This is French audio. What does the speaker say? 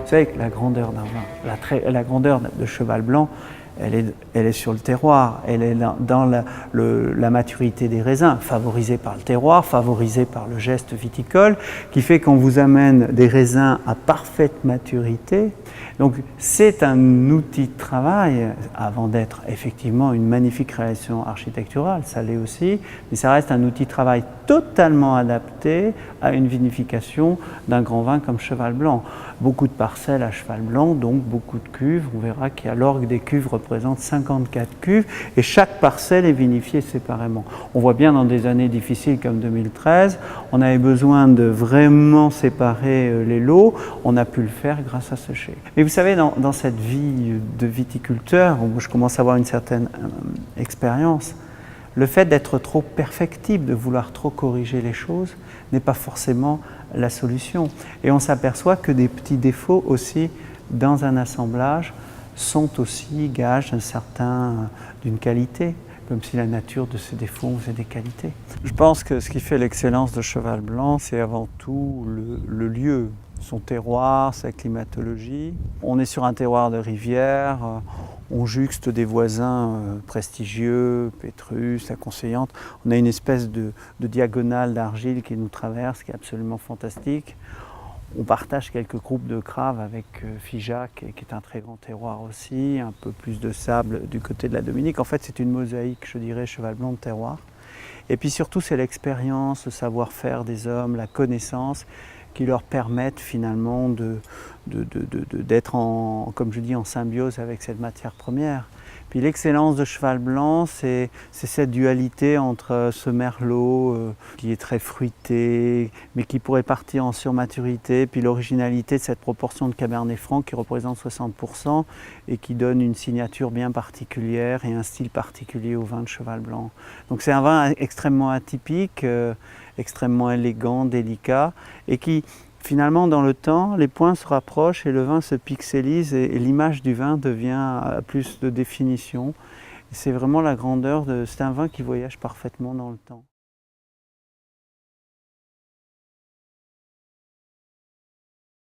Vous savez que la grandeur d'un vin, la grandeur de Cheval Blanc, elle est sur le terroir, elle est dans la maturité des raisins, favorisée par le terroir, favorisée par le geste viticole, qui fait qu'on vous amène des raisins à parfaite maturité. Donc c'est un outil de travail, avant d'être effectivement une magnifique création architecturale, ça l'est aussi, mais ça reste un outil de travail totalement adapté à une vinification d'un grand vin comme Cheval Blanc. Beaucoup de parcelles à Cheval Blanc, donc beaucoup de cuves. On verra qu'il y a l'orgue des cuves représente 54 cuves et chaque parcelle est vinifiée séparément. On voit bien dans des années difficiles comme 2013, on avait besoin de vraiment séparer les lots. On a pu le faire grâce à ce chai. Mais vous savez, dans cette vie de viticulteur, où je commence à avoir une certaine expérience, le fait d'être trop perfectible, de vouloir trop corriger les choses, n'est pas forcément la solution. Et on s'aperçoit que des petits défauts aussi dans un assemblage sont aussi gages d'une qualité, comme si la nature de ces défauts faisait des qualités. Je pense que ce qui fait l'excellence de Cheval Blanc, c'est avant tout le lieu, son terroir, sa climatologie. On est sur un terroir de rivière, on juxte des voisins prestigieux, Pétrus, la Conseillante. On a une espèce de diagonale d'argile qui nous traverse, qui est absolument fantastique. On partage quelques groupes de craves avec Figeac, qui est un très grand terroir aussi, un peu plus de sable du côté de la Dominique. En fait, c'est une mosaïque, je dirais, Cheval Blanc de terroir. Et puis surtout, c'est l'expérience, le savoir-faire des hommes, la connaissance qui leur permettent finalement d'être comme je dis, en symbiose avec cette matière première. Puis l'excellence de Cheval Blanc, c'est cette dualité entre ce merlot qui est très fruité, mais qui pourrait partir en surmaturité, puis l'originalité de cette proportion de Cabernet Franc qui représente 60% et qui donne une signature bien particulière et un style particulier au vin de Cheval Blanc. Donc c'est un vin extrêmement atypique, extrêmement élégant, délicat, et qui finalement, dans le temps, les points se rapprochent et le vin se pixelise et l'image du vin devient plus de définition. C'est vraiment la grandeur c'est un vin qui voyage parfaitement dans le temps.